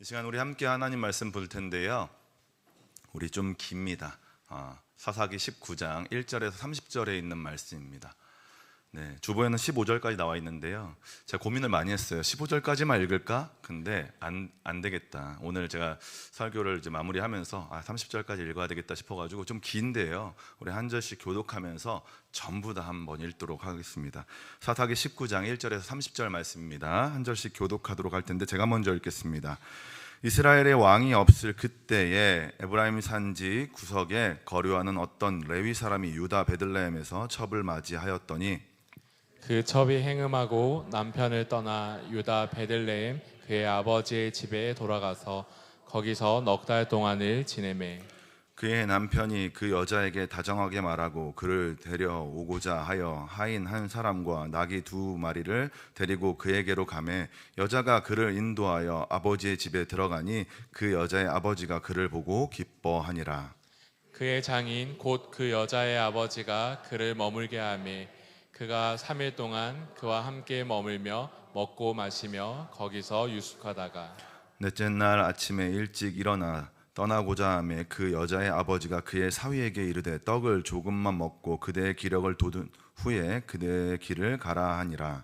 이 시간 우리 함께 하나님 말씀 볼 텐데요. 우리 좀 깁니다. 사사기 19장 1절에서 30절에 있는 말씀입니다. 네, 주보에는 15절까지 나와 있는데요. 제가 고민을 많이 했어요. 15절까지만 읽을까? 근데 안 되겠다. 오늘 제가 설교를 이제 마무리하면서 30절까지 읽어야 되겠다 싶어가지고 좀 긴데요. 우리 한 절씩 교독하면서 전부 다 한번 읽도록 하겠습니다. 사사기 19장 1절에서 30절 말씀입니다. 한 절씩 교독하도록 할 텐데 제가 먼저 읽겠습니다. 이스라엘의 왕이 없을 그때에 에브라임 산지 구석에 거류하는 어떤 레위 사람이 유다 베들레헴에서 첩을 맞이하였더니 그 첩이 행음하고 남편을 떠나 유다 베들레헴 그의 아버지의 집에 돌아가서 거기서 넉 달 동안을 지내매 그의 남편이 그 여자에게 다정하게 말하고 그를 데려오고자 하여 하인 한 사람과 나귀 2마리를 데리고 그에게로 가매 여자가 그를 인도하여 아버지의 집에 들어가니 그 여자의 아버지가 그를 보고 기뻐하니라. 그의 장인 곧 그 여자의 아버지가 그를 머물게 하매 그가 3일 동안 그와 함께 머물며 먹고 마시며 거기서 유숙하다가 넷째 날 아침에 일찍 일어나 떠나고자 하매 그 여자의 아버지가 그의 사위에게 이르되 떡을 조금만 먹고 그대의 기력을 돋운 후에 그대의 길을 가라 하니라.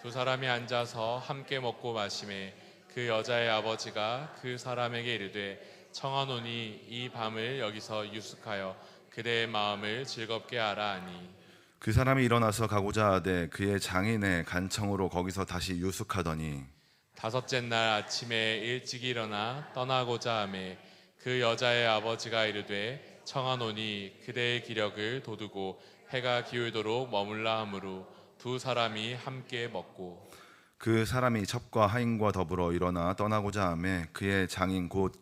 두 사람이 앉아서 함께 먹고 마시매 그 여자의 아버지가 그 사람에게 이르되 청하노니 이 밤을 여기서 유숙하여 그대의 마음을 즐겁게 하라 하니 그 사람이 일어나서 가고자 하되 그의 장인의 간청으로 거기서 다시 유숙하더니 다섯째 날 아침에 일찍 일어나 떠나고자 하매 그 여자의 아버지가 이르되 청하노니 그대의 기력을 돋우고 해가 기울도록 머물라 하므로 두 사람이 함께 먹고 그 사람이 첩과 하인과 더불어 일어나 떠나고자 하매 그의 장인 곧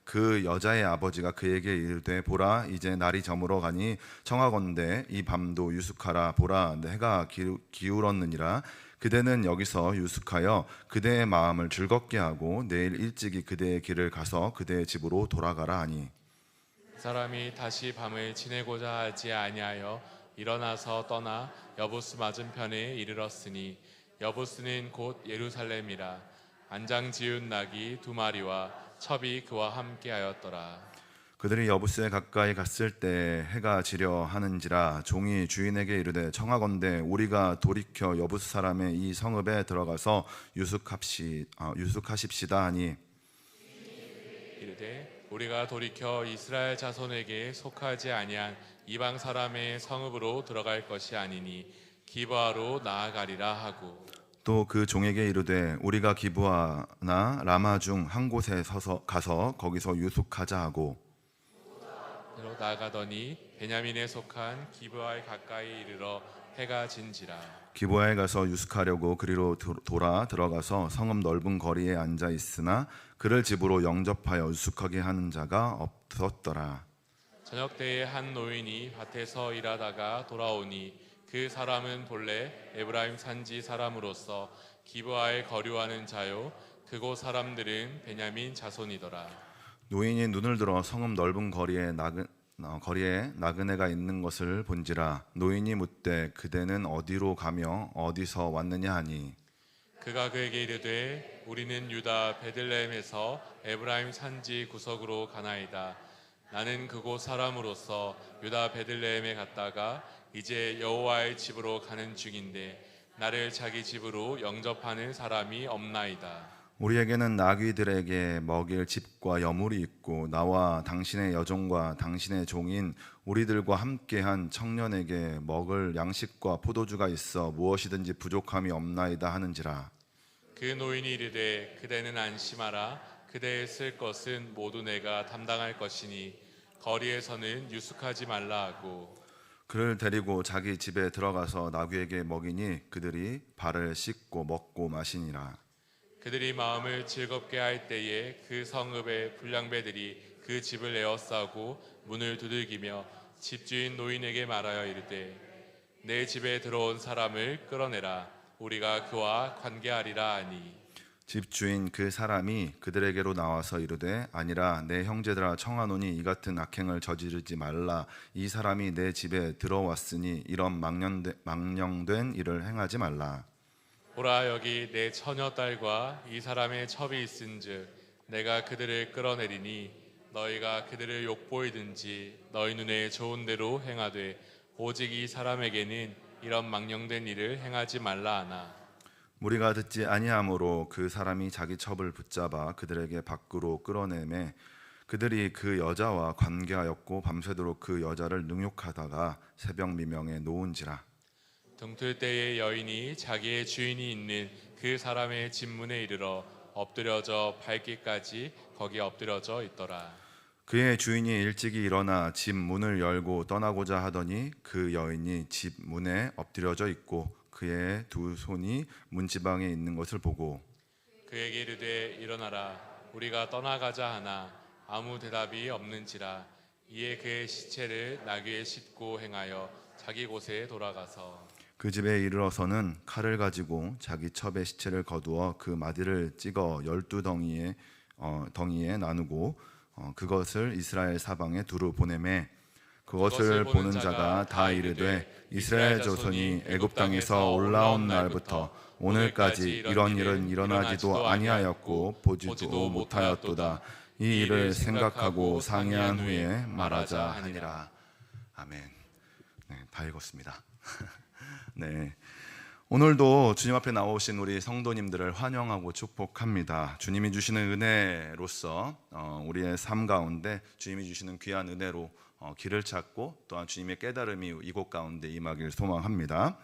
그 여자의 아버지가 그에게 이르되 보라 이제 날이 저물어 가니 청하건대 이 밤도 유숙하라. 보라 해가 기울었느니라. 그대는 여기서 유숙하여 그대의 마음을 즐겁게 하고 내일 일찍이 그대의 길을 가서 그대의 집으로 돌아가라 하니 사람이 다시 밤을 지내고자 하지 아니하여 일어나서 떠나 여부스 맞은편에 이르렀으니 여부스는 곧 예루살렘이라. 안장 지운 나귀 2마리와 첩이 그와 함께하였더라. 그들이 여부스에 가까이 갔을 때 해가 지려 하는지라. 종이 주인에게 이르되 청하건대 우리가 돌이켜 여부스 사람의 이 성읍에 들어가서 유숙하십시다 하니 이르되 우리가 돌이켜 이스라엘 자손에게 속하지 아니한 이방 사람의 성읍으로 들어갈 것이 아니니 기브아로 나아가리라 하고 또 그 종에게 이르되 우리가 기브아나 라마 중 한 곳에 가서 거기서 유숙하자 하고 로 나가더니 베냐민에 속한 기브아에 가까이 이르러 해가 진지라. 기브아에 가서 유숙하려고 그리로 돌아 들어가서 성읍 넓은 거리에 앉아 있으나 그를 집으로 영접하여 유숙하게 하는 자가 없었더라. 저녁 때에 한 노인이 밭에서 일하다가 돌아오니 그 사람은 본래 에브라임 산지 사람으로서 기브아에 거류하는 자요 그곳 사람들은 베냐민 자손이더라. 노인이 눈을 들어 성읍 넓은 거리에 나그네가 있는 것을 본지라. 노인이 묻되 그대는 어디로 가며 어디서 왔느냐 하니 그가 그에게 이르되 우리는 유다 베들레헴에서 에브라임 산지 구석으로 가나이다. 나는 그곳 사람으로서 유다 베들레헴에 갔다가 이제 여호와의 집으로 가는 중인데 나를 자기 집으로 영접하는 사람이 없나이다. 우리에게는 나귀들에게 먹일 집과 여물이 있고 나와 당신의 여종과 당신의 종인 우리들과 함께한 청년에게 먹을 양식과 포도주가 있어 무엇이든지 부족함이 없나이다 하는지라. 그 노인이 이르되 그대는 안심하라. 그대의 쓸 것은 모두 내가 담당할 것이니 거리에서는 유숙하지 말라 하고 그를 데리고 자기 집에 들어가서 나귀에게 먹이니 그들이 발을 씻고 먹고 마시니라. 그들이 마음을 즐겁게 할 때에 그 성읍의 불량배들이 그 집을 에워싸고 문을 두들기며 집주인 노인에게 말하여 이르되 내 집에 들어온 사람을 끌어내라. 우리가 그와 관계하리라 하니 집주인 그 사람이 그들에게로 나와서 이르되 아니라 내 형제들아 청하노니 이 같은 악행을 저지르지 말라. 이 사람이 내 집에 들어왔으니 이런 망령된 일을 행하지 말라. 보라 여기 내 처녀딸과 이 사람의 첩이 있은즉 내가 그들을 끌어내리니 너희가 그들을 욕보이든지 너희 눈에 좋은 대로 행하되 오직 이 사람에게는 이런 망령된 일을 행하지 말라 하나. 무리가 듣지 아니하므로 그 사람이 자기 첩을 붙잡아 그들에게 밖으로 끌어내매 그들이 그 여자와 관계하였고 밤새도록 그 여자를 능욕하다가 새벽 미명에 놓은지라. 등틀 때에 여인이 자기의 주인이 있는 그 사람의 집문에 이르러 엎드려져 밟기까지 거기 엎드려져 있더라. 그의 주인이 일찍이 일어나 집 문을 열고 떠나고자 하더니 그 여인이 집 문에 엎드려져 있고 그의 두 손이 문지방에 있는 것을 보고 그에게 이르되 일어나라 우리가 떠나가자 하나 아무 대답이 없는지라. 이에 그의 시체를 나귀에 싣고 행하여 자기 곳에 돌아가서 그 집에 이르러서는 칼을 가지고 자기 첩의 시체를 거두어 그 마디를 찍어 12덩이에 덩이에 나누고 그것을 이스라엘 사방에 두루 보내매 그것을 보는 자가 다 이르되 이스라엘 자손이 애굽 땅에서 올라온 날부터 오늘까지 이런 일은 일어나지도 아니하였고 보지도 못하였도다. 이 일을 생각하고 상의한 후에 말하자 하니라. 아멘. 네, 다 읽었습니다. 네. 오늘도 주님 앞에 나오신 우리 성도님들을 환영하고 축복합니다. 주님이 주시는 은혜로서 우리의 삶 가운데 주님이 주시는 귀한 은혜로 길을 찾고 또한 주님의 깨달음이 이곳 가운데 임하길 소망합니다.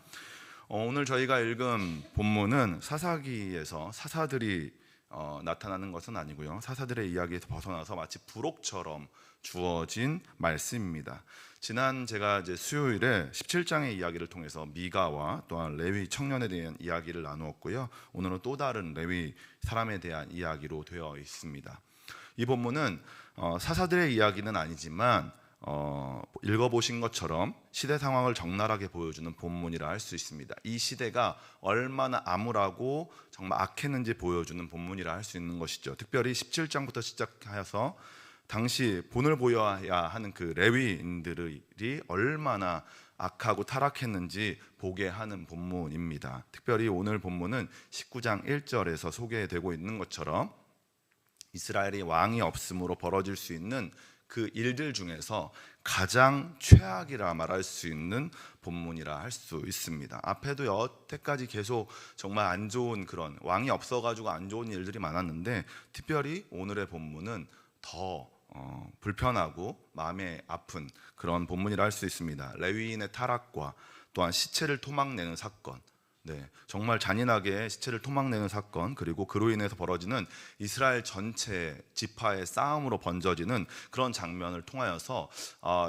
오늘 저희가 읽은 본문은 사사기에서 사사들이 나타나는 것은 아니고요. 사사들의 이야기에서 벗어나서 마치 부록처럼 주어진 말씀입니다. 지난 제가 이제 수요일에 17장의 이야기를 통해서 미가와 또한 레위 청년에 대한 이야기를 나누었고요. 오늘은 또 다른 레위 사람에 대한 이야기로 되어 있습니다. 이 본문은 사사들의 이야기는 아니지만 읽어보신 것처럼 시대 상황을 적나라하게 보여주는 본문이라 할 수 있습니다. 이 시대가 얼마나 암울하고 정말 악했는지 보여주는 본문이라 할 수 있는 것이죠. 특별히 17장부터 시작하여서 당시 본을 보여야 하는 그 레위인들이 얼마나 악하고 타락했는지 보게 하는 본문입니다. 특별히 오늘 본문은 19장 1절에서 소개되고 있는 것처럼 이스라엘이 왕이 없음으로 벌어질 수 있는 그 일들 중에서 가장 최악이라 말할 수 있는 본문이라 할 수 있습니다. 앞에도 여태까지 계속 정말 안 좋은 그런 왕이 없어가지고 안 좋은 일들이 많았는데 특별히 오늘의 본문은 더 불편하고 마음에 아픈 그런 본문이라 할 수 있습니다. 레위인의 타락과 또한 시체를 토막내는 사건, 정말 잔인하게 시체를 토막내는 사건, 그리고 그로 인해서 벌어지는 이스라엘 전체 지파의 싸움으로 번져지는 그런 장면을 통하여서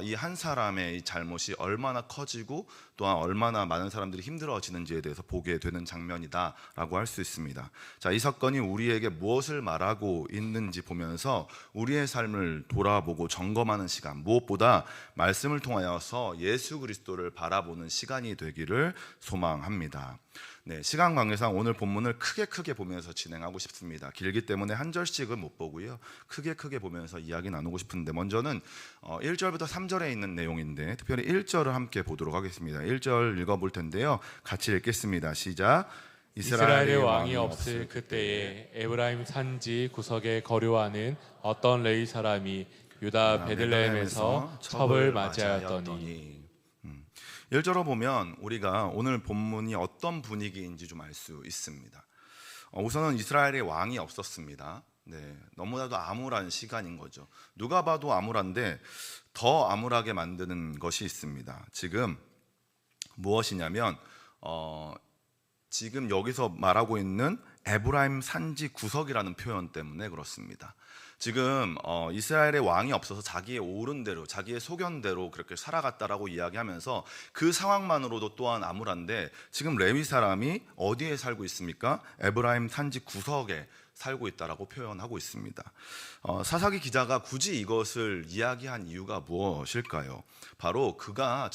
이 한 사람의 이 잘못이 얼마나 커지고 또한 얼마나 많은 사람들이 힘들어지는지에 대해서 보게 되는 장면이다라고 할 수 있습니다. 자, 이 사건이 우리에게 무엇을 말하고 있는지 보면서 우리의 삶을 돌아보고 점검하는 시간, 무엇보다 말씀을 통하여서 예수 그리스도를 바라보는 시간이 되기를 소망합니다. 시간 관계상 오늘 본문을 크게 보면서 진행하고 싶습니다. 길기 때문에 한 절씩은 못 보고요. 크게 보면서 이야기 나누고 싶은데 먼저는 1절부터 3절에 있는 내용인데 특별히 1절을 함께 보도록 하겠습니다. 1절 읽어볼 텐데요. 같이 읽겠습니다. 시작. 이스라엘의 왕이 없을 그때에 에브라임 산지 구석에 거류하는 어떤 레위 사람이 유다 베들레헴에서 첩을 맞이하였더니 1절로 보면 우리가 오늘 본문이 어떤 분위기인지 좀 알 수 있습니다. 우선은 이스라엘의 왕이 없었습니다. 너무나도 암울한 시간인 거죠. 누가 봐도 암울한데 더 암울하게 만드는 것이 있습니다. 지금 무엇이냐면 지금 여기서 말하고 있는 에브라임 산지 구석이라는 표현 때문에 그렇습니다. 지금 이스라엘의 왕이 없어서 자기의 옳은 대로 자기의 소견대로 그렇게 살아갔다라고 이야기하면서 그 상황만으로도 또한 암울한데 지금 레위 사람이 어디에 살고 있습니까? 에브라임 산지 구석에 살고 있다라고 표현하고 있습니다. 사사기 기자가 굳이 이것을 이야기한 이유가 무엇일까요? 바로 그가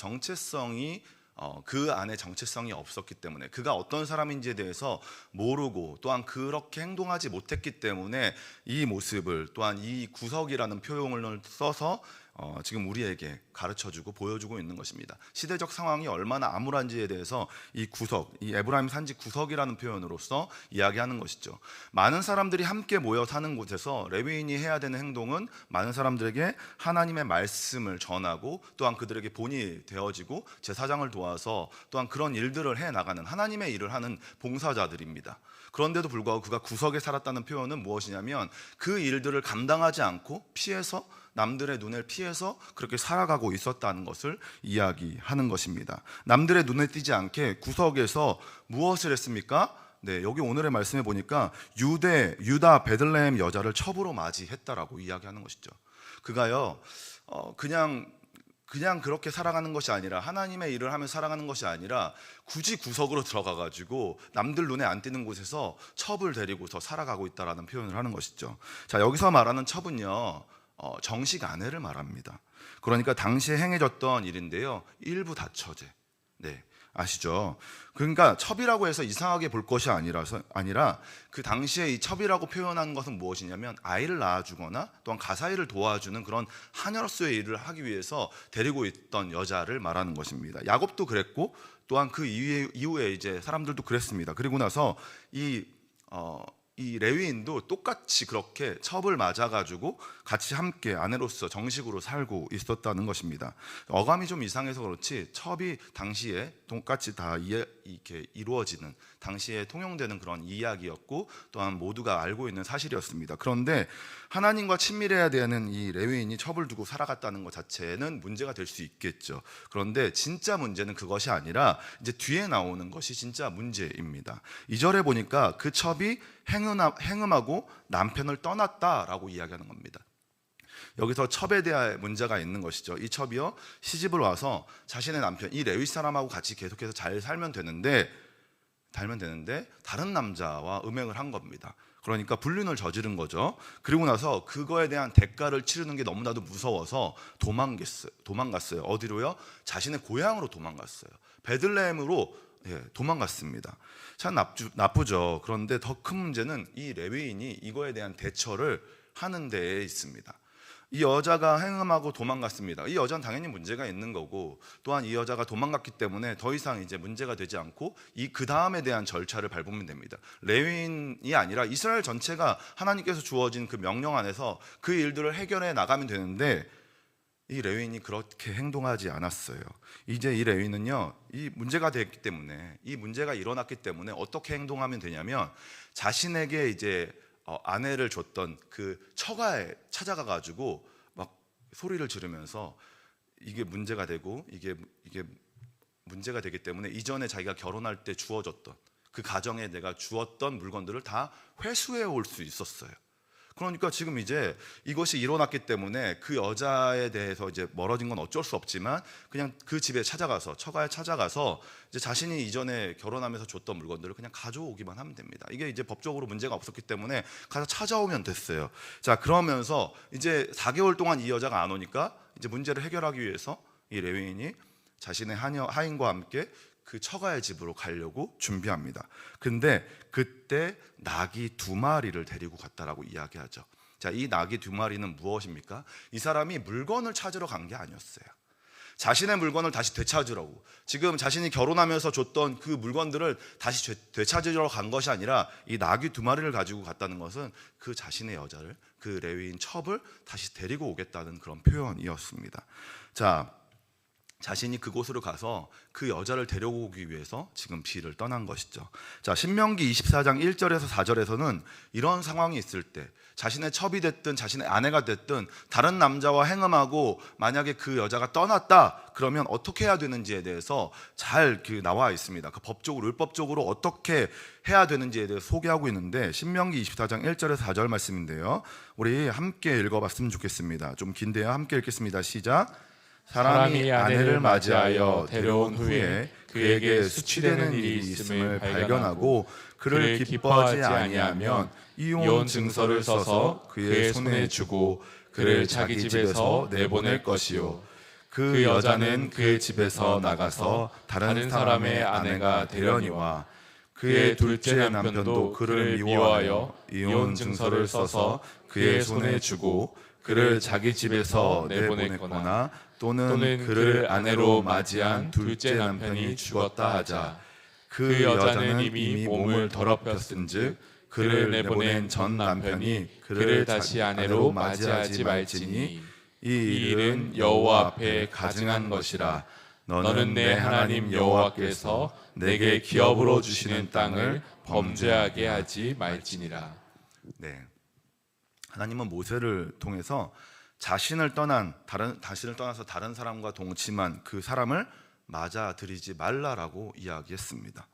그 안에 정체성이 없었기 때문에 그가 어떤 사람인지에 대해서 모르고 또한 그렇게 행동하지 못했기 때문에 이 모습을 또한 이 구석이라는 표현을 써서 지금 우리에게 가르쳐주고 보여주고 있는 것입니다. 시대적 상황이 얼마나 암울한지에 대해서 이 구석, 이 에브라임 산지 구석이라는 표현으로서 이야기하는 것이죠. 많은 사람들이 함께 모여 사는 곳에서 레위인이 해야 되는 행동은 많은 사람들에게 하나님의 말씀을 전하고 또한 그들에게 본이 되어지고 제사장을 도와서 또한 그런 일들을 해나가는 하나님의 일을 하는 봉사자들입니다. 그런데도 불구하고 그가 구석에 살았다는 표현은 무엇이냐면 그 일들을 감당하지 않고 피해서 남들의 눈을 피해서 그렇게 살아가고 있었다는 것을 이야기하는 것입니다. 남들의 눈에 띄지 않게 구석에서 무엇을 했습니까? 네, 여기 오늘의 말씀에 보니까 유다 베들레헴 여자를 첩으로 맞이했다라고 이야기하는 것이죠. 그가요, 그냥 그렇게 살아가는 것이 아니라 하나님의 일을 하며 살아가는 것이 아니라 굳이 구석으로 들어가 가지고 남들 눈에 안 띄는 곳에서 첩을 데리고서 살아가고 있다라는 표현을 하는 것이죠. 자, 여기서 말하는 첩은요, 정식 아내를 말합니다. 그러니까 당시에 행해졌던 일인데요, 일부 다처제. 네, 아시죠? 그러니까 첩이라고 해서 이상하게 볼 것이 아니라 그 당시에 이 첩이라고 표현한 것은 무엇이냐면 아이를 낳아주거나 또한 가사일을 도와주는 그런 하녀로서의 일을 하기 위해서 데리고 있던 여자를 말하는 것입니다. 야곱도 그랬고 또한 그 이후에 이제 사람들도 그랬습니다. 그리고 나서 이 레위인도 똑같이 그렇게 첩을 맞아가지고 같이 함께 아내로서 정식으로 살고 있었다는 것입니다. 어감이 좀 이상해서 그렇지 첩이 당시에 똑같이 다 이렇게 이루어지는 당시에 통용되는 그런 이야기였고 또한 모두가 알고 있는 사실이었습니다. 그런데 하나님과 친밀해야 되는 이 레위인이 첩을 두고 살아갔다는 것 자체는 문제가 될 수 있겠죠. 그런데 진짜 문제는 그것이 아니라 이제 뒤에 나오는 것이 진짜 문제입니다. 2절에 보니까 그 첩이 행음하고 남편을 떠났다라고 이야기하는 겁니다. 여기서 첩에 대한 문제가 있는 것이죠. 이 첩이요, 시집을 와서 자신의 남편 이 레위 사람하고 같이 계속해서 잘 살면 되는데 다른 남자와 음행을 한 겁니다. 그러니까 불륜을 저지른 거죠. 그리고 나서 그거에 대한 대가를 치르는 게 너무나도 무서워서 도망갔어요. 어디로요? 자신의 고향으로 도망갔어요. 베들레헴으로 도망갔습니다. 참 나쁘죠. 그런데 더 큰 문제는 이 레위인이 이거에 대한 대처를 하는 데에 있습니다. 이 여자가 행음하고 도망갔습니다. 이 여자는 당연히 문제가 있는 거고 또한 이 여자가 도망갔기 때문에 더 이상 이제 문제가 되지 않고 그 다음에 대한 절차를 밟으면 됩니다. 레위인이 아니라 이스라엘 전체가 하나님께서 주어진 그 명령 안에서 그 일들을 해결해 나가면 되는데 이 레위인이 그렇게 행동하지 않았어요. 이제 이 레위인은요, 이 문제가 됐기 때문에 이 문제가 일어났기 때문에 어떻게 행동하면 되냐면 자신에게 이제 아내를 줬던 그 처가에 찾아가 가지고 막 소리를 지르면서 이게 문제가 되고 이게 문제가 되기 때문에 이전에 자기가 결혼할 때 주어졌던 그 가정에 내가 주었던 물건들을 다 회수해 올 수 있었어요. 그러니까 지금 이제 이것이 일어났기 때문에 그 여자에 대해서 이제 멀어진 건 어쩔 수 없지만 그냥 그 집에 찾아가서 처가에 찾아가서 이제 자신이 이전에 결혼하면서 줬던 물건들을 그냥 가져오기만 하면 됩니다. 이게 이제 법적으로 문제가 없었기 때문에 가서 찾아오면 됐어요. 자, 그러면서 이제 4개월 동안 이 여자가 안 오니까 이제 문제를 해결하기 위해서 이 레위인이 자신의 하인과 함께 그 처가의 집으로 가려고 준비합니다. 근데 그때 낙이 2마리를 데리고 갔다라고 이야기하죠. 자, 이 낙이 2마리는 무엇입니까? 이 사람이 물건을 찾으러 간 게 아니었어요. 자신의 물건을 다시 되찾으려고, 지금 자신이 결혼하면서 줬던 그 물건들을 다시 되찾으러 간 것이 아니라 이 낙이 2마리를 가지고 갔다는 것은 그 자신의 여자를, 그 레위인 첩을 다시 데리고 오겠다는 그런 표현이었습니다. 자, 자신이 그곳으로 가서 그 여자를 데려오기 위해서 지금 비를 떠난 것이죠. 자, 신명기 24장 1절에서 4절에서는 이런 상황이 있을 때 자신의 첩이 됐든 자신의 아내가 됐든 다른 남자와 행음하고 만약에 그 여자가 떠났다 그러면 어떻게 해야 되는지에 대해서 잘 나와 있습니다. 그 법적으로 율법적으로 어떻게 해야 되는지에 대해서 소개하고 있는데 신명기 24장 1절에서 4절 말씀인데요. 우리 함께 읽어봤으면 좋겠습니다. 좀 긴데요. 함께 읽겠습니다. 시작. 사람이 아내를 맞이하여 데려온 후에 그에게 수치되는 일이 있음을 발견하고 그를 기뻐하지 아니하면 이혼 증서를 써서 그의 손에 주고 그를 자기 집에서 내보낼 것이요, 그 여자는 그의 집에서 나가서 다른 사람의 아내가 되려니와 그의 둘째 남편도 그를 미워하여 이혼 증서를 써서 그의 손에 주고 그를 자기 집에서 내보냈거나 또는 그를 아내로 맞이한 둘째 남편이 죽었다 하자 그 여자는 이미 몸을 더럽혔은즉 그를 내보낸 전 남편이 그를 다시 아내로 맞이하지 말지니 이 일은 여호와 앞에 가증한 것이라. 너는 내 하나님 여호와께서 내게 기업으로 주시는 땅을 범죄하게 하지 말지니라. 네, 하나님은 모세를 통해서 자신을 떠나서 다른 사람과 동침한 그 사람을 맞아들이지 말라라고 이야기했습니다.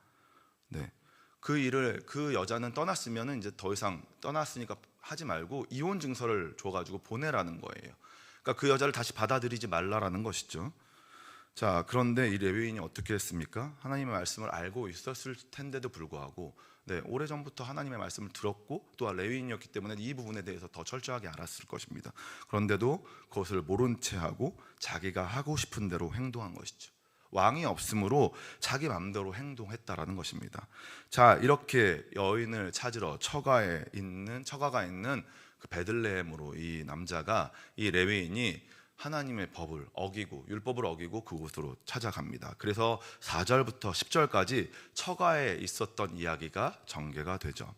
네, 그 여자는 떠났으면은 이제 더 이상 떠났으니까 하지 말고 이혼 증서를 줘가지고 보내라는 거예요. 그러니까 그 여자를 다시 받아들이지 말라라는 것이죠. 자, 그런데 이 레위인이 어떻게 했습니까? 하나님의 말씀을 알고 있었을 텐데도 불구하고 오래전부터 하나님의 말씀을 들었고 또한 레위인이었기 때문에 이 부분에 대해서 더 철저하게 알았을 것입니다. 그런데도 그것을 모른 채 하고 자기가 하고 싶은 대로 행동한 것이죠. 왕이 없으므로 자기 마음대로 행동했다라는 것입니다. 자, 이렇게 여인을 찾으러 처가가 있는 그 베들레헴으로 이 남자가, 이 레위인이 하나님의 법을 어기고 율법을 어기고 그곳으로 찾아갑니다. 그래서 4절부터 10절까지 처가에 있었던 이야기가 전개가 되죠.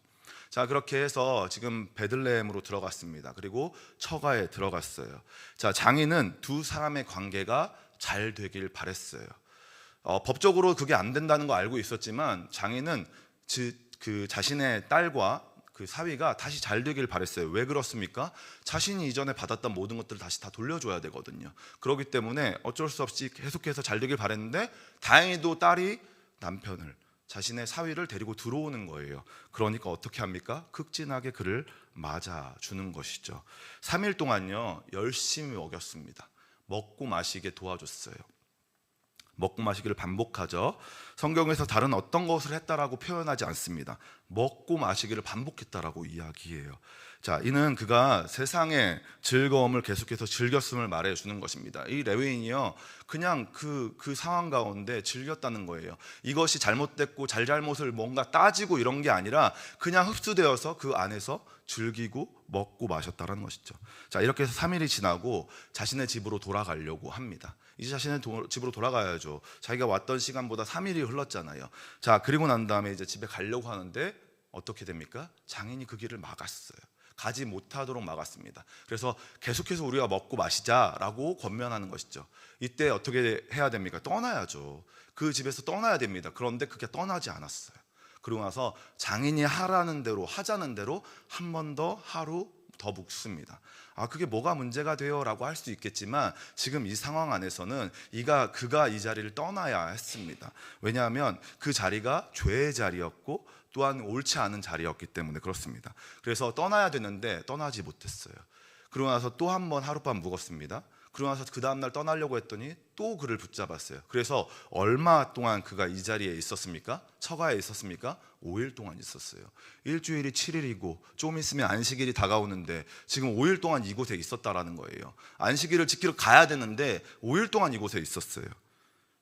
자, 그렇게 해서 지금 베들레헴으로 들어갔습니다. 그리고 처가에 들어갔어요. 자, 장인은 두 사람의 관계가 잘 되길 바랬어요. 법적으로 그게 안 된다는 거 알고 있었지만 장인은 그 자신의 딸과 그 사위가 다시 잘 되길 바랬어요. 왜 그렇습니까? 자신이 이전에 받았던 모든 것들을 다시 다 돌려줘야 되거든요. 그렇기 때문에 어쩔 수 없이 계속해서 잘 되길 바랬는데 다행히도 딸이 남편을, 자신의 사위를 데리고 들어오는 거예요. 그러니까 어떻게 합니까? 극진하게 그를 맞아주는 것이죠. 3일 동안요 열심히 먹였습니다. 먹고 마시게 도와줬어요. 먹고 마시기를 반복하죠. 성경에서 다른 어떤 것을 했다라고 표현하지 않습니다. 먹고 마시기를 반복했다라고 이야기해요. 자, 이는 그가 세상의 즐거움을 계속해서 즐겼음을 말해주는 것입니다. 이 레위인이요 그냥 그 상황 가운데 즐겼다는 거예요. 이것이 잘못됐고 잘잘못을 뭔가 따지고 이런 게 아니라 그냥 흡수되어서 그 안에서 즐기고 먹고 마셨다는 것이죠. 자, 이렇게 해서 3일이 지나고 자신의 집으로 돌아가려고 합니다. 이제 자신의 집으로 돌아가야죠. 자기가 왔던 시간보다 3일이 흘렀잖아요. 자, 그리고 난 다음에 이제 집에 가려고 하는데 어떻게 됩니까? 장인이 그 길을 막았어요. 가지 못하도록 막았습니다. 그래서 계속해서 우리가 먹고 마시자라고 권면하는 것이죠. 이때 어떻게 해야 됩니까? 떠나야죠. 그 집에서 떠나야 됩니다. 그런데 그게 떠나지 않았어요. 그러고 나서 장인이 하라는 대로, 하자는 대로 한 번 더 하루 더 묵습니다. 그게 뭐가 문제가 돼요? 라고 할 수 있겠지만 지금 이 상황 안에서는 그가 이 자리를 떠나야 했습니다. 왜냐하면 그 자리가 죄의 자리였고 또한 옳지 않은 자리였기 때문에 그렇습니다. 그래서 떠나야 되는데 떠나지 못했어요. 그러고 나서 또 한 번 하룻밤 묵었습니다. 그러고 나서 그 다음날 떠나려고 했더니 또 그를 붙잡았어요. 그래서 얼마 동안 그가 이 자리에 있었습니까? 처가에 있었습니까? 5일 동안 있었어요. 일주일이 7일이고 좀 있으면 안식일이 다가오는데 지금 5일 동안 이곳에 있었다라는 거예요. 안식일을 지키러 가야 되는데 5일 동안 이곳에 있었어요.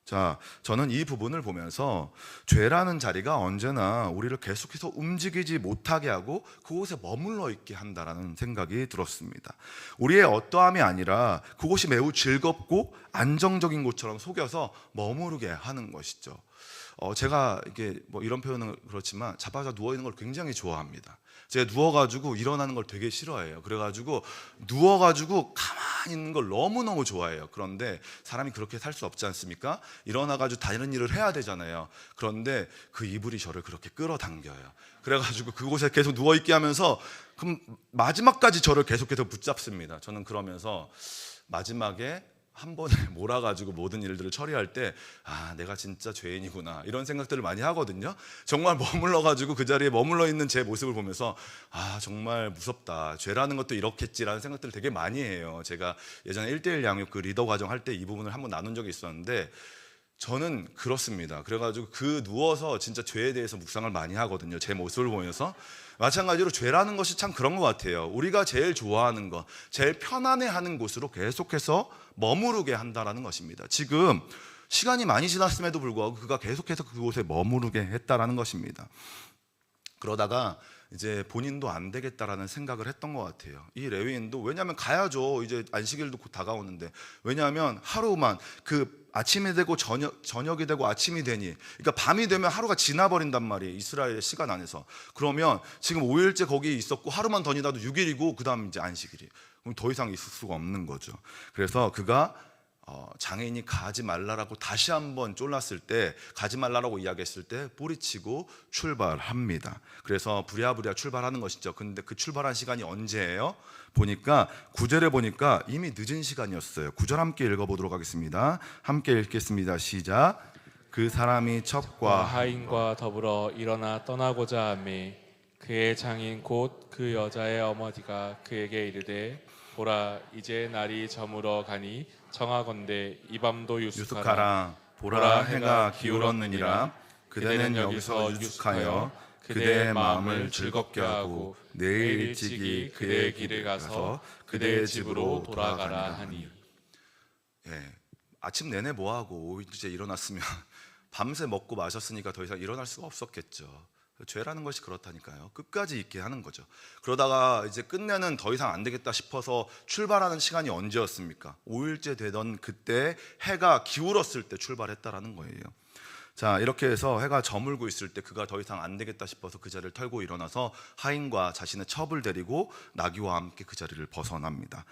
자, 저는 이 부분을 보면서 죄라는 자리가 언제나 우리를 계속해서 움직이지 못하게 하고 그곳에 머물러 있게 한다라는 생각이 들었습니다. 우리의 어떠함이 아니라 그곳이 매우 즐겁고 안정적인 곳처럼 속여서 머무르게 하는 것이죠. 제가 이게 뭐 이런 표현은 그렇지만 자빠져 누워 있는 걸 굉장히 좋아합니다. 제가 누워가지고 일어나는 걸 되게 싫어해요. 그래가지고 누워가지고 가만히 있는 걸 너무너무 좋아해요. 그런데 사람이 그렇게 살 수 없지 않습니까? 일어나가지고 다른 일을 해야 되잖아요. 그런데 그 이불이 저를 그렇게 끌어당겨요. 그래가지고 그곳에 계속 누워있게 하면서 그럼 마지막까지 저를 계속해서 붙잡습니다. 저는 그러면서 마지막에 한 번에 몰아가지고 모든 일들을 처리할 때 내가 진짜 죄인이구나 이런 생각들을 많이 하거든요. 정말 머물러가지고 그 자리에 머물러 있는 제 모습을 보면서 정말 무섭다, 죄라는 것도 이렇겠지라는 생각들을 되게 많이 해요. 제가 예전에 1:1 양육 그 리더 과정 할 때 이 부분을 한번 나눈 적이 있었는데 저는 그렇습니다. 그래가지고 누워서 진짜 죄에 대해서 묵상을 많이 하거든요. 제 모습을 보면서. 마찬가지로 죄라는 것이 참 그런 것 같아요. 우리가 제일 좋아하는 것, 제일 편안해하는 곳으로 계속해서 머무르게 한다라는 것입니다. 지금 시간이 많이 지났음에도 불구하고 그가 계속해서 그곳에 머무르게 했다라는 것입니다. 그러다가 이제 본인도 안 되겠다라는 생각을 했던 것 같아요. 이 레위인도, 왜냐하면 가야죠. 이제 안식일도 곧 다가오는데, 왜냐하면 하루만, 그 아침이 되고 저녁이 되고 아침이 되니, 그러니까 밤이 되면 하루가 지나버린단 말이에요, 이스라엘의 시간 안에서. 그러면 지금 5일째 거기에 있었고 하루만 더 지나도 6일이고 그 다음 이제 안식일이, 그럼 더 이상 있을 수가 없는 거죠. 그래서 그가 장애인이 가지 말라라고 다시 한번 쫄랐을 때, 가지 말라라고 이야기했을 때 뿌리치고 출발합니다. 그래서 부랴부랴 출발하는 것이죠. 근데 그 출발한 시간이 언제예요? 보니까 9절에 보니까 이미 늦은 시간이었어요. 9절 함께 읽어보도록 하겠습니다. 함께 읽겠습니다. 시작. 그 사람이 첩과 하인과 더불어 일어나 떠나고자 하매 그의 장인 곧 그 여자의 어머니가 그에게 이르되 보라 이제 날이 저물어 가니 청하건대 이 밤도 유숙하라. 유숙하라. 보라 해가 기울었느니라. 그대는 여기서 유숙하여 그대의 마음을 즐겁게 하고 내일 일찍이 그대의 길을 가서 그대의 집으로 돌아가라 하니. 예, 아침 내내 뭐하고 이제 일어났으면 밤새 먹고 마셨으니까 더 이상 일어날 수가 없었겠죠. 죄라는 것이 그렇다니까요. 끝까지 있게 하는 거죠. 그러다가 이제 끝내는 더 이상 안 되겠다 싶어서 출발하는 시간이 언제였습니까? 5일째 되던 그때 해가 기울었을 때 출발했다라는 거예요. 자, 이렇게 해서 해가 저물고 있을 때 그가 더 이상 안 되겠다 싶어서 그 자리를 털고 일어나서 하인과 자신의 첩을 데리고 나귀와 함께 그 자리를 벗어납니다.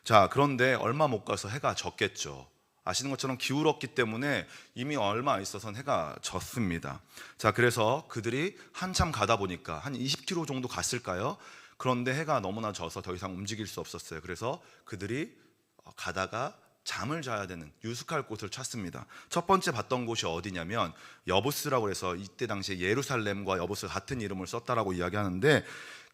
자, 그런데 얼마 못 가서 해가 졌겠죠. 아시는 것처럼 기울었기 때문에 이미 얼마 있어서 해가 졌습니다. 자, 그래서 그들이 한참 가다 보니까 한 20km 정도 갔을까요? 그런데 해가 너무나 져서 더 이상 움직일 수 없었어요. 그래서 그들이 가다가 잠을 자야 되는, 유숙할 곳을 찾습니다. 첫 번째 봤던 곳이 어디냐면 여부스라고 해서 이때 당시에 예루살렘과 여부스 같은 이름을 썼다라고 이야기하는데,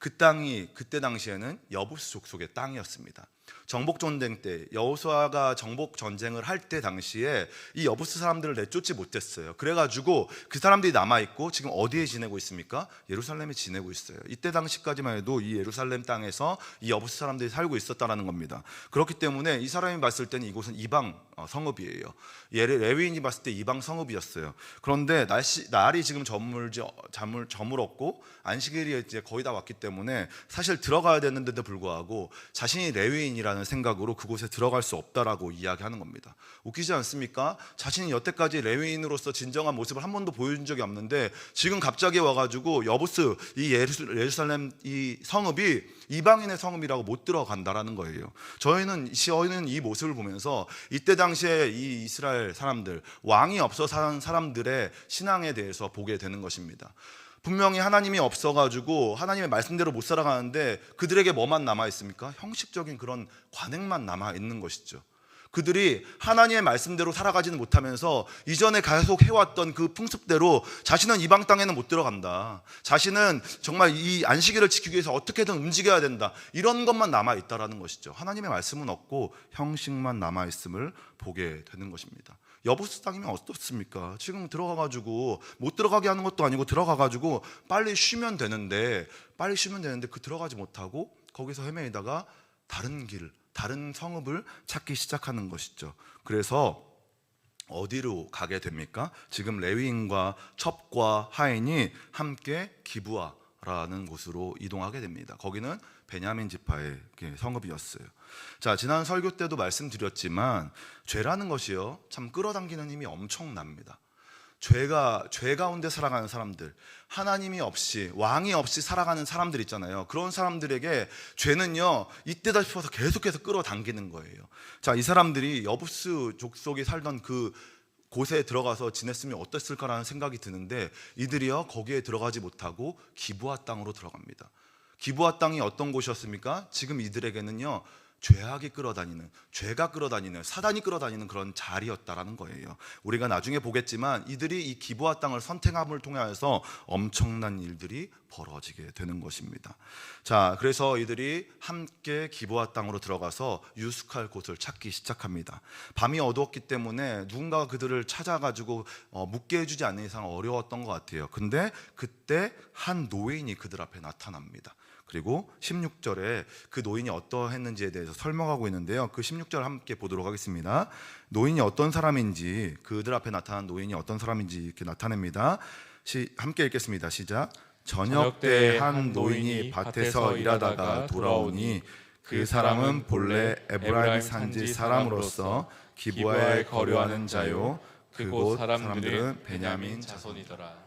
그 땅이 그때 당시에는 여부스 족속의 땅이었습니다. 정복 전쟁 때 여호수아가 정복 전쟁을 할 때 당시에 이 여부스 사람들을 내쫓지 못했어요. 그래가지고 그 사람들이 남아 있고 지금 어디에 지내고 있습니까? 예루살렘에 지내고 있어요. 이때 당시까지만 해도 이 예루살렘 땅에서 이 여부스 사람들이 살고 있었다라는 겁니다. 그렇기 때문에 이 사람이 봤을 때는 이곳은 이방 성읍이에요. 레위인이 봤을 때 이방 성읍이었어요. 그런데 날이 지금 저물었고 안식일이 이제 거의 다 왔기 때문에 사실 들어가야 되는데도 불구하고 자신이 레위인이라는 생각으로 그곳에 들어갈 수 없다라고 이야기하는 겁니다. 웃기지 않습니까? 자신이 여태까지 레위인으로서 진정한 모습을 한 번도 보여준 적이 없는데 지금 갑자기 와가지고 여부스 이 예루살렘 이 성읍이 이방인의 성읍이라고 못 들어간다라는 거예요. 저희는 이 모습을 보면서 이때 당시에 이 이스라엘 사람들, 왕이 없어 사는 사람들의 신앙에 대해서 보게 되는 것입니다. 분명히 하나님이 없어가지고 하나님의 말씀대로 못 살아가는데 그들에게 뭐만 남아있습니까? 형식적인 그런 관행만 남아있는 것이죠. 그들이 하나님의 말씀대로 살아가지는 못하면서 이전에 계속 해왔던 그 풍습대로 자신은 이방 땅에는 못 들어간다, 자신은 정말 이 안식일을 지키기 위해서 어떻게든 움직여야 된다, 이런 것만 남아있다라는 것이죠. 하나님의 말씀은 없고 형식만 남아있음을 보게 되는 것입니다. 여부스 땅이면 어떻습니까? 지금 들어가가지고 못 들어가게 하는 것도 아니고 들어가가지고 빨리 쉬면 되는데 그 들어가지 못하고 거기서 헤매다가 다른 성읍을 찾기 시작하는 것이죠. 그래서 어디로 가게 됩니까? 지금 레위인과 첩과 하인이 함께 기브아라는 곳으로 이동하게 됩니다. 거기는 베냐민 지파의 성읍이었어요. 자, 지난 설교 때도 말씀드렸지만 죄라는 것이요 참 끌어당기는 힘이 엄청납니다. 죄 가운데 살아가는 사람들, 하나님이 없이, 왕이 없이 살아가는 사람들 있잖아요. 그런 사람들에게 죄는요 이때다 싶어서 계속해서 끌어당기는 거예요. 자, 이 사람들이 여부스 족속이 살던 그 곳에 들어가서 지냈으면 어땠을까라는 생각이 드는데, 이들이요 거기에 들어가지 못하고 기브아 땅으로 들어갑니다. 기브아 땅이 어떤 곳이었습니까? 지금 이들에게는요 죄가 끌어다니는, 사단이 끌어다니는 그런 자리였다라는 거예요. 우리가 나중에 보겠지만 이들이 이 기브아 땅을 선택함을 통해서 엄청난 일들이 벌어지게 되는 것입니다. 자, 그래서 이들이 함께 기브아 땅으로 들어가서 유숙할 곳을 찾기 시작합니다. 밤이 어두웠기 때문에 누군가가 그들을 찾아가지고 묵게 해주지 않는 이상 어려웠던 것 같아요. 근데 그때 한 노인이 그들 앞에 나타납니다. 그리고 16절에 그 노인이 어떠했는지에 대해서 설명하고 있는데요. 그 16절 함께 보도록 하겠습니다. 노인이 어떤 사람인지, 그들 앞에 나타난 노인이 어떤 사람인지 이렇게 나타냅니다. 함께 읽겠습니다. 시작. 저녁 때 한 노인이 밭에서 일하다가 돌아오니 그 사람은 본래 에브라임 산지 사람으로서 기브아에 거류하는 자요, 그곳 사람들은 베냐민 자손이더라.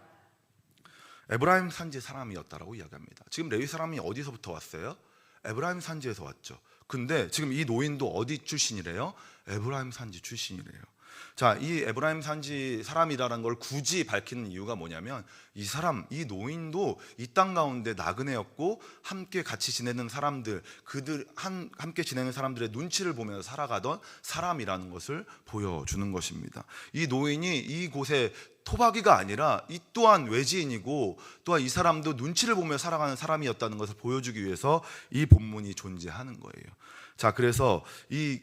에브라임 산지 사람이었다라고 이야기합니다. 지금 레위 사람이 어디서부터 왔어요? 에브라임 산지에서 왔죠. 근데 지금 이 노인도 어디 출신이래요? 에브라임 산지 출신이래요. 자, 이 에브라임 산지 사람이라는 걸 굳이 밝히는 이유가 뭐냐면 이 사람, 이 노인도 이 땅 가운데 나그네였고 함께 같이 지내는 사람들, 함께 지내는 사람들의 눈치를 보면서 살아가던 사람이라는 것을 보여주는 것입니다. 이 노인이 이곳에 토박이가 아니라 이 또한 외지인이고 또한 이 사람도 눈치를 보며 살아가는 사람이었다는 것을 보여주기 위해서 이 본문이 존재하는 거예요. 자, 그래서 이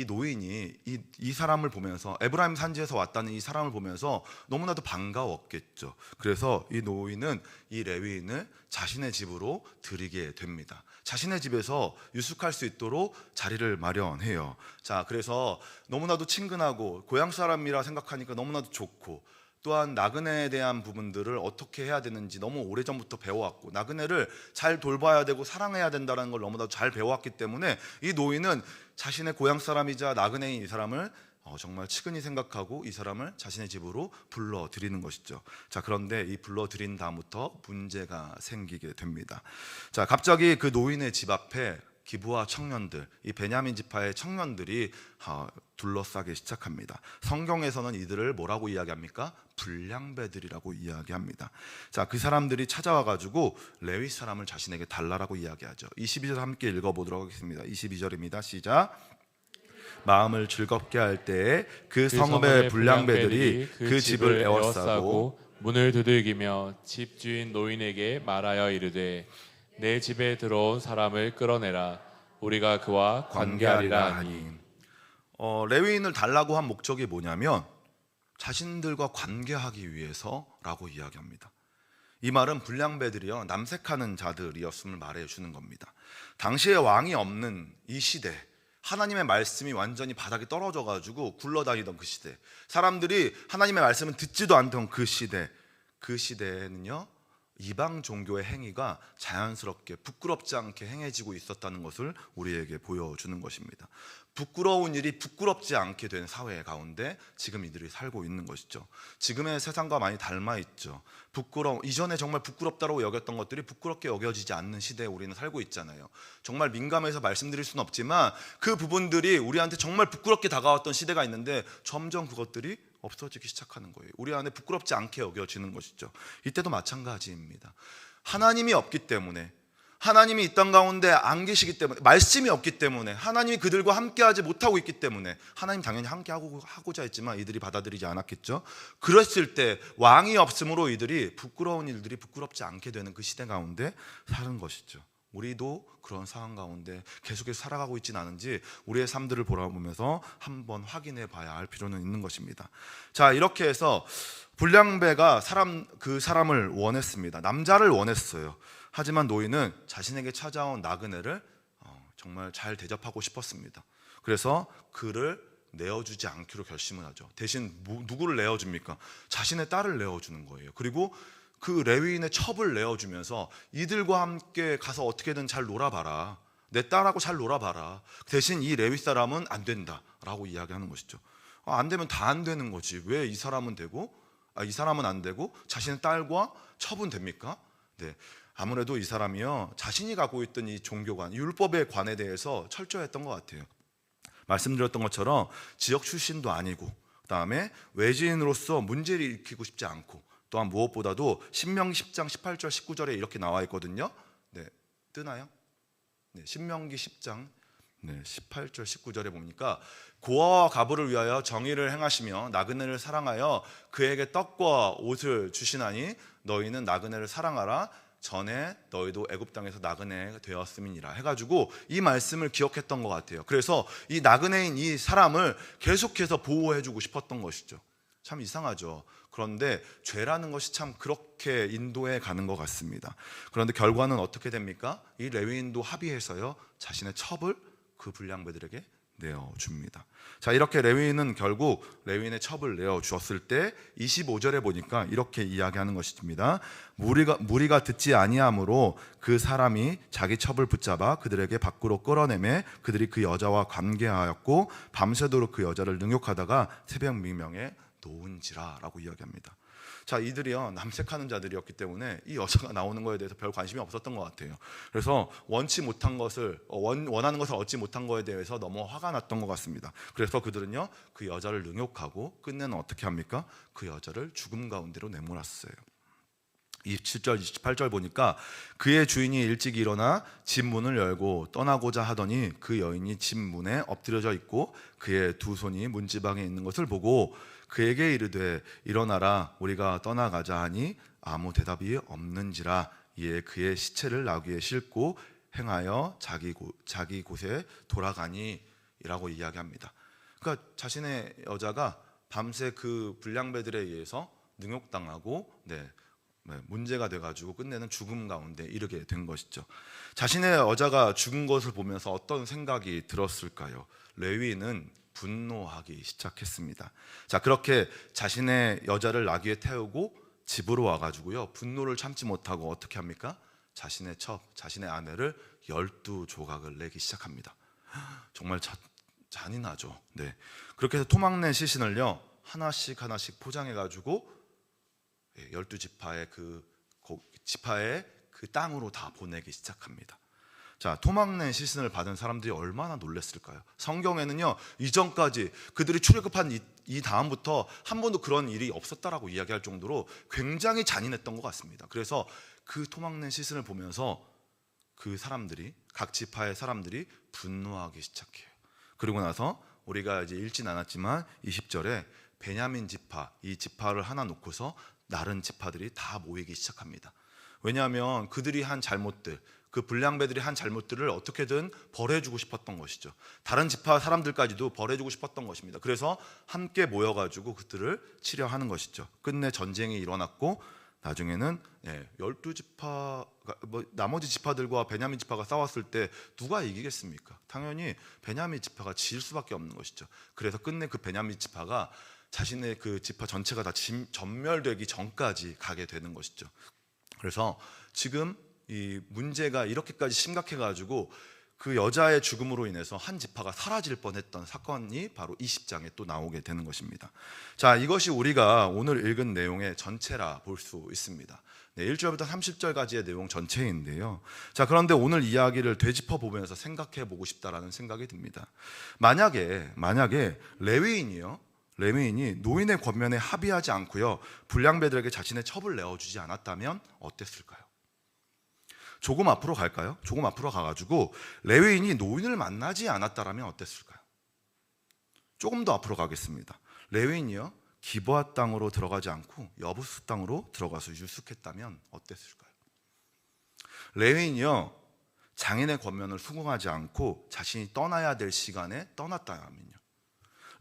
노인이 이 사람을 보면서, 에브라임 산지에서 왔다는 이 사람을 보면서 너무나도 반가웠겠죠. 그래서 이 노인은 이 레위인을 자신의 집으로 들이게 됩니다. 자신의 집에서 유숙할 수 있도록 자리를 마련해요. 자, 그래서 너무나도 친근하고 고향 사람이라 생각하니까 너무나도 좋고, 또한 나그네에 대한 부분들을 어떻게 해야 되는지 너무 오래전부터 배워왔고, 나그네를 잘 돌봐야 되고 사랑해야 된다는 걸 너무나도 잘 배워왔기 때문에 이 노인은 자신의 고향 사람이자 나그네인 이 사람을 정말 측은히 생각하고 이 사람을 자신의 집으로 불러들이는 것이죠. 자, 그런데 이 불러들인 다음부터 문제가 생기게 됩니다. 자, 갑자기 그 노인의 집 앞에 기브아 청년들, 이 베냐민 지파의 청년들이 둘러싸기 시작합니다. 성경에서는 이들을 뭐라고 이야기합니까? 불량배들이라고 이야기합니다. 자, 그 사람들이 찾아와 가지고 레위 사람을 자신에게 달라라고 이야기하죠. 22절 함께 읽어보도록 하겠습니다. 22절입니다. 시작. 마음을 즐겁게 할 때에 그 성읍의 불량배들이 그 집을 에워싸고 문을 두들기며 집주인 노인에게 말하여 이르되 내 집에 들어온 사람을 끌어내라, 우리가 그와 관계하리라 하니. 레위인을 달라고 한 목적이 뭐냐면 자신들과 관계하기 위해서라고 이야기합니다. 이 말은 불량배들이요, 남색하는 자들이었음을 말해주는 겁니다. 당시에 왕이 없는 이 시대, 하나님의 말씀이 완전히 바닥에 떨어져 가지고 굴러다니던 그 시대, 사람들이 하나님의 말씀을 듣지도 않던 그 시대에는요, 이방 종교의 행위가 자연스럽게 부끄럽지 않게 행해지고 있었다는 것을 우리에게 보여주는 것입니다. 부끄러운 일이 부끄럽지 않게 된 사회 가운데 지금 이들이 살고 있는 것이죠. 지금의 세상과 많이 닮아 있죠. 이전에 정말 부끄럽다고 여겼던 것들이 부끄럽게 여겨지지 않는 시대에 우리는 살고 있잖아요. 정말 민감해서 말씀드릴 수는 없지만 그 부분들이 우리한테 정말 부끄럽게 다가왔던 시대가 있는데 점점 그것들이 없어지기 시작하는 거예요. 우리 안에 부끄럽지 않게 여겨지는 것이죠. 이때도 마찬가지입니다. 하나님이 없기 때문에, 하나님이 이 땅 가운데 안 계시기 때문에, 말씀이 없기 때문에, 하나님이 그들과 함께하지 못하고 있기 때문에, 하나님 당연히 함께하고자 했지만 이들이 받아들이지 않았겠죠. 그랬을 때 왕이 없으므로 이들이 부끄러운 일들이 부끄럽지 않게 되는 그 시대 가운데 사는 것이죠. 우리도 그런 상황 가운데 계속해서 살아가고 있지는 않은지 우리의 삶들을 돌아보면서 한번 확인해 봐야 할 필요는 있는 것입니다. 자, 이렇게 해서 불량배가 그 사람을 원했습니다. 남자를 원했어요. 하지만 노인은 자신에게 찾아온 나그네를 정말 잘 대접하고 싶었습니다. 그래서 그를 내어주지 않기로 결심을 하죠. 대신 누구를 내어줍니까? 자신의 딸을 내어주는 거예요. 그리고 그 레위인의 첩을 내어주면서 이들과 함께 가서 어떻게든 잘 놀아봐라, 내 딸하고 잘 놀아봐라. 대신 이 레위 사람은 안 된다라고 이야기하는 것이죠. 안 되면 다 안 되는 거지. 왜 이 사람은 되고 이 사람은 안 되고 자신의 딸과 첩은 됩니까? 네, 아무래도 이 사람이요, 자신이 갖고 있던 이 종교관, 율법의 관에 대해서 철저했던 것 같아요. 말씀드렸던 것처럼 지역 출신도 아니고, 그다음에 외지인으로서 문제를 일으키고 싶지 않고, 또한 무엇보다도 신명기 10장 18절 19절에 이렇게 나와 있거든요. 네, 뜨나요? 네, 신명기 10장 18절 19절에 보니까 고아와 가부를 위하여 정의를 행하시며 나그네를 사랑하여 그에게 떡과 옷을 주시나니 너희는 나그네를 사랑하라. 전에 너희도 애굽 땅에서 나그네 되었음이니라 해가지고 이 말씀을 기억했던 것 같아요. 그래서 이 나그네인 이 사람을 계속해서 보호해주고 싶었던 것이죠. 참 이상하죠. 그런데 죄라는 것이 참 그렇게 인도해 가는 것 같습니다. 그런데 결과는 어떻게 됩니까? 이 레위인도 합의해서요, 자신의 첩을 그 불량배들에게 내어줍니다. 자, 이렇게 레위인은 결국 레위인의 첩을 내어주었을 때 25절에 보니까 이렇게 이야기하는 것입니다. 무리가 듣지 아니하므로 그 사람이 자기 첩을 붙잡아 그들에게 밖으로 끌어내매 그들이 그 여자와 관계하였고 밤새도록 그 여자를 능욕하다가 새벽 미명에 놓은지라 라고 이야기합니다. 자, 이들이요, 남색하는 자들이었기 때문에 이 여자가 나오는 거에 대해서 별 관심이 없었던 것 같아요. 그래서 원치 못한 것을 원하는 것을 얻지 못한 거에 대해서 너무 화가 났던 것 같습니다. 그래서 그들은요, 그 여자를 능욕하고 끝내는 어떻게 합니까? 그 여자를 죽음 가운데로 내몰았어요. 27절 28절 보니까 그의 주인이 일찍 일어나 집 문을 열고 떠나고자 하더니 그 여인이 집 문에 엎드려져 있고 그의 두 손이 문지방에 있는 것을 보고 그에게 이르되 일어나라 우리가 떠나가자 하니 아무 대답이 없는지라. 이에 그의 시체를 나귀에 싣고 행하여 자기 곳에 돌아가니 라고 이야기합니다. 그러니까 자신의 여자가 밤새 그 불량배들에 의해서 능욕당하고 문제가 돼가지고 끝내는 죽음 가운데 이르게 된 것이죠. 자신의 여자가 죽은 것을 보면서 어떤 생각이 들었을까요? 레위인은 분노하기 시작했습니다. 자, 그렇게 자신의 여자를 나귀에 태우고 집으로 와가지고요, 분노를 참지 못하고 어떻게 합니까? 자신의 첩, 자신의 아내를 12조각을 내기 시작합니다. 정말 잔인하죠. 네. 그렇게 해서 토막낸 시신을요, 하나씩 포장해가지고 12지파의 지파의 그 땅으로 다 보내기 시작합니다. 자, 토막낸 시신을 받은 사람들이 얼마나 놀랐을까요? 성경에는요, 이전까지 그들이 출애굽한 이 다음부터 한 번도 그런 일이 없었다라고 이야기할 정도로 굉장히 잔인했던 것 같습니다. 그래서 그 토막낸 시신을 보면서 그 사람들이, 각 지파의 사람들이 분노하기 시작해요. 그리고 나서 우리가 이제 읽진 않았지만 20절에 베냐민 지파, 이 지파를 하나 놓고서 다른 지파들이 다 모이기 시작합니다. 왜냐하면 그들이 한 잘못들, 그 불량배들이 한 잘못들을 어떻게든 벌해주고 싶었던 것이죠. 다른 지파 사람들까지도 벌해주고 싶었던 것입니다. 그래서 함께 모여가지고 그들을 치려하는 것이죠. 끝내 전쟁이 일어났고 나중에는 12지파가 나머지 지파들과 베냐민 지파가 싸웠을 때 누가 이기겠습니까? 당연히 베냐민 지파가 질 수밖에 없는 것이죠. 그래서 끝내 그 베냐민 지파가 자신의 그 지파 전체가 다 전멸되기 전까지 가게 되는 것이죠. 그래서 지금 이 문제가 이렇게까지 심각해가지고 그 여자의 죽음으로 인해서 한 지파가 사라질 뻔했던 사건이 바로 20장에 또 나오게 되는 것입니다. 자, 이것이 우리가 오늘 읽은 내용의 전체라 볼 수 있습니다. 1절부터 30절까지의 내용 전체인데요. 자, 그런데 오늘 이야기를 되짚어 보면서 생각해 보고 싶다라는 생각이 듭니다. 만약에 레위인이 노인의 권면에 합의하지 않고요, 불량배들에게 자신의 첩을 내어주지 않았다면 어땠을까요? 조금 앞으로 갈까요? 조금 앞으로 가가지고 레위인이 노인을 만나지 않았다면 어땠을까요? 조금 더 앞으로 가겠습니다. 레위인이요, 기브아 땅으로 들어가지 않고 여부스 땅으로 들어가서 유숙했다면 어땠을까요? 레위인이요, 장인의 권면을 수긍하지 않고 자신이 떠나야 될 시간에 떠났다면요.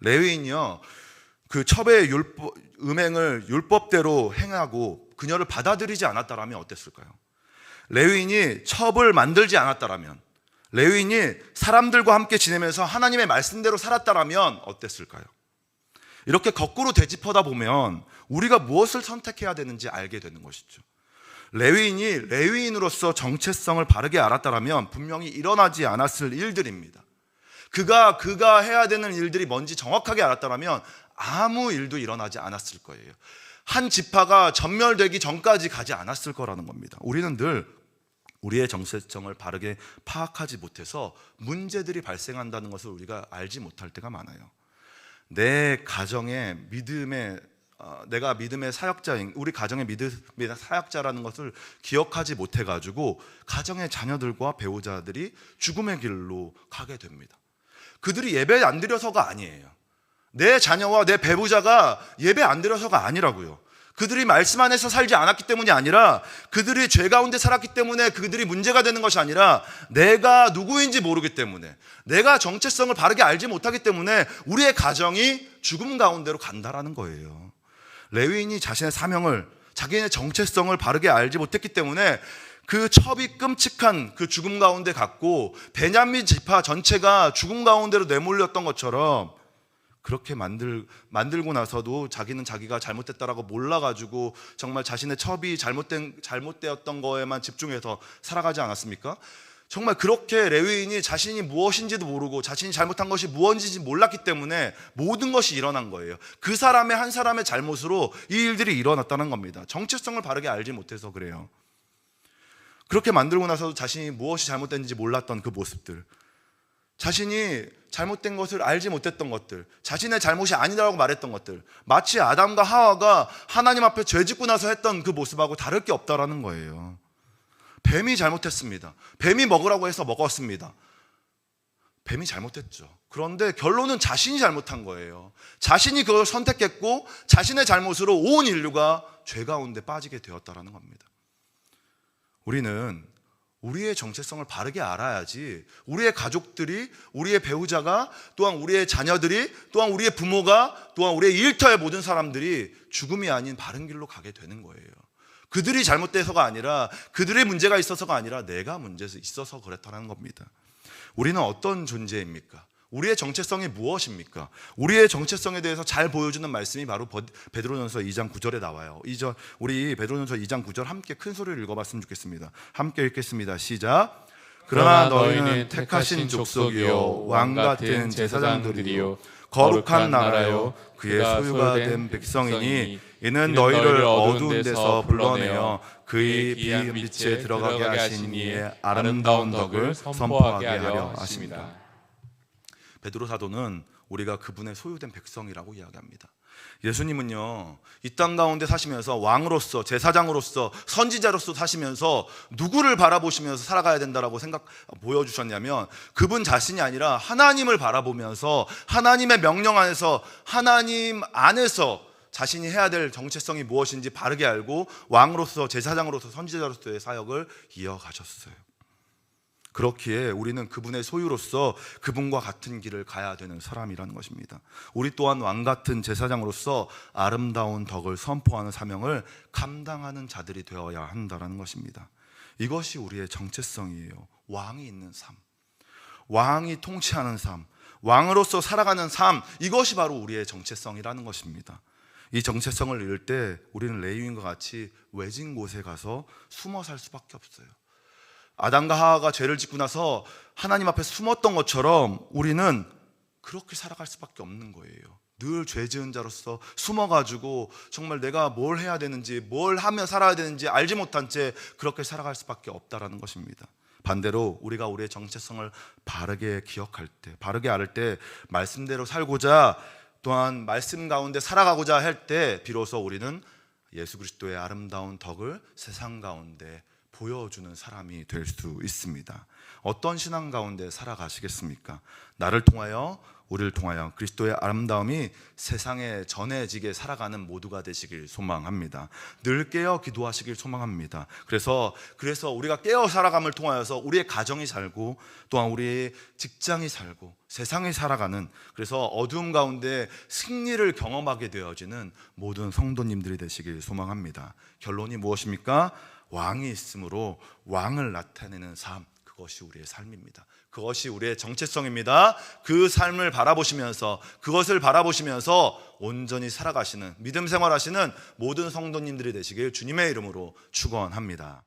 레위인이요, 그 첩의 음행을 율법대로 행하고 그녀를 받아들이지 않았다면 어땠을까요? 레위인이 첩을 만들지 않았다면, 레위인이 사람들과 함께 지내면서 하나님의 말씀대로 살았다면 어땠을까요? 이렇게 거꾸로 되짚어다 보면 우리가 무엇을 선택해야 되는지 알게 되는 것이죠. 레위인이 레위인으로서 정체성을 바르게 알았다면 분명히 일어나지 않았을 일들입니다. 그가 해야 되는 일들이 뭔지 정확하게 알았다면 아무 일도 일어나지 않았을 거예요. 한 지파가 전멸되기 전까지 가지 않았을 거라는 겁니다. 우리는 늘 우리의 정체성을 바르게 파악하지 못해서 문제들이 발생한다는 것을 우리가 알지 못할 때가 많아요. 내 가정의 내가 믿음의 사역자인, 우리 가정의 믿음의 사역자라는 것을 기억하지 못해가지고 가정의 자녀들과 배우자들이 죽음의 길로 가게 됩니다. 그들이 예배 안 드려서가 아니에요. 내 자녀와 내 배우자가 예배 안 드려서가 아니라고요. 그들이 말씀 안에서 살지 않았기 때문이 아니라, 그들이 죄 가운데 살았기 때문에 그들이 문제가 되는 것이 아니라, 내가 누구인지 모르기 때문에, 내가 정체성을 바르게 알지 못하기 때문에 우리의 가정이 죽음 가운데로 간다라는 거예요. 레위인이 자신의 사명을, 자기의 정체성을 바르게 알지 못했기 때문에 그 첩이 끔찍한 그 죽음 가운데 갔고, 베냐민 지파 전체가 죽음 가운데로 내몰렸던 것처럼 그렇게 만들고 나서도 자기는 자기가 잘못됐다라고 몰라가지고 정말 자신의 첩이 잘못되었던 거에만 집중해서 살아가지 않았습니까? 정말 그렇게 레위인이 자신이 무엇인지도 모르고 자신이 잘못한 것이 무엇인지 몰랐기 때문에 모든 것이 일어난 거예요. 그 사람의 한 사람의 잘못으로 이 일들이 일어났다는 겁니다. 정체성을 바르게 알지 못해서 그래요. 그렇게 만들고 나서도 자신이 무엇이 잘못됐는지 몰랐던 그 모습들, 자신이 잘못된 것을 알지 못했던 것들, 자신의 잘못이 아니라고 말했던 것들, 마치 아담과 하와가 하나님 앞에 죄 짓고 나서 했던 그 모습하고 다를 게 없다라는 거예요. 뱀이 잘못했습니다. 뱀이 먹으라고 해서 먹었습니다. 뱀이 잘못했죠. 그런데 결론은 자신이 잘못한 거예요. 자신이 그걸 선택했고 자신의 잘못으로 온 인류가 죄 가운데 빠지게 되었다라는 겁니다. 우리는 우리의 정체성을 바르게 알아야지 우리의 가족들이, 우리의 배우자가, 또한 우리의 자녀들이, 또한 우리의 부모가, 또한 우리의 일터의 모든 사람들이 죽음이 아닌 바른 길로 가게 되는 거예요. 그들이 잘못돼서가 아니라, 그들의 문제가 있어서가 아니라 내가 문제가 있어서 그랬다는 겁니다. 우리는 어떤 존재입니까? 우리의 정체성이 무엇입니까? 우리의 정체성에 대해서 잘 보여주는 말씀이 바로 베드로전서 2장 9절에 나와요. 우리 베드로전서 2장 9절 함께 큰 소리를 읽어봤으면 좋겠습니다. 함께 읽겠습니다. 시작. 그러나 너희는 택하신 족속이요 왕 같은 제사장들이요 거룩한 나라요 그의 소유가 된 백성이니 이는 너희를 어두운 데서 불러내어 그의 귀한 빛에 들어가게 하신 이의 아름다운 덕을 선포하게 하려 하십니다. 베드로 사도는 우리가 그분의 소유된 백성이라고 이야기합니다. 예수님은요, 이 땅 가운데 사시면서 왕으로서, 제사장으로서, 선지자로서 사시면서 누구를 바라보시면서 살아가야 된다라고 보여주셨냐면, 그분 자신이 아니라 하나님을 바라보면서 하나님의 명령 안에서, 하나님 안에서 자신이 해야 될 정체성이 무엇인지 바르게 알고 왕으로서, 제사장으로서, 선지자로서의 사역을 이어가셨어요. 그렇기에 우리는 그분의 소유로서 그분과 같은 길을 가야 되는 사람이라는 것입니다. 우리 또한 왕 같은 제사장으로서 아름다운 덕을 선포하는 사명을 감당하는 자들이 되어야 한다는 것입니다. 이것이 우리의 정체성이에요. 왕이 있는 삶, 왕이 통치하는 삶, 왕으로서 살아가는 삶, 이것이 바로 우리의 정체성이라는 것입니다. 이 정체성을 잃을 때 우리는 레위인과 같이 외진 곳에 가서 숨어 살 수밖에 없어요. 아담과 하와가 죄를 짓고 나서 하나님 앞에 숨었던 것처럼 우리는 그렇게 살아갈 수밖에 없는 거예요. 늘 죄 지은 자로서 숨어가지고 정말 내가 뭘 해야 되는지, 뭘 하며 살아야 되는지 알지 못한 채 그렇게 살아갈 수밖에 없다라는 것입니다. 반대로 우리가 우리의 정체성을 바르게 기억할 때, 바르게 알 때, 말씀대로 살고자, 또한 말씀 가운데 살아가고자 할 때 비로소 우리는 예수 그리스도의 아름다운 덕을 세상 가운데 보여주는 사람이 될 수 있습니다. 어떤 신앙 가운데 살아가시겠습니까? 나를 통하여, 우리를 통하여 그리스도의 아름다움이 세상에 전해지게 살아가는 모두가 되시길 소망합니다. 늘 깨어 기도하시길 소망합니다. 그래서 우리가 깨어 살아감을 통하여서 우리의 가정이 살고, 또한 우리의 직장이 살고, 세상이 살아가는, 그래서 어두움 가운데 승리를 경험하게 되어지는 모든 성도님들이 되시길 소망합니다. 결론이 무엇입니까? 왕이 있으므로 왕을 나타내는 삶, 그것이 우리의 삶입니다. 그것이 우리의 정체성입니다. 그 삶을 바라보시면서, 그것을 바라보시면서 온전히 살아가시는, 믿음 생활하시는 모든 성도님들이 되시길 주님의 이름으로 축원합니다.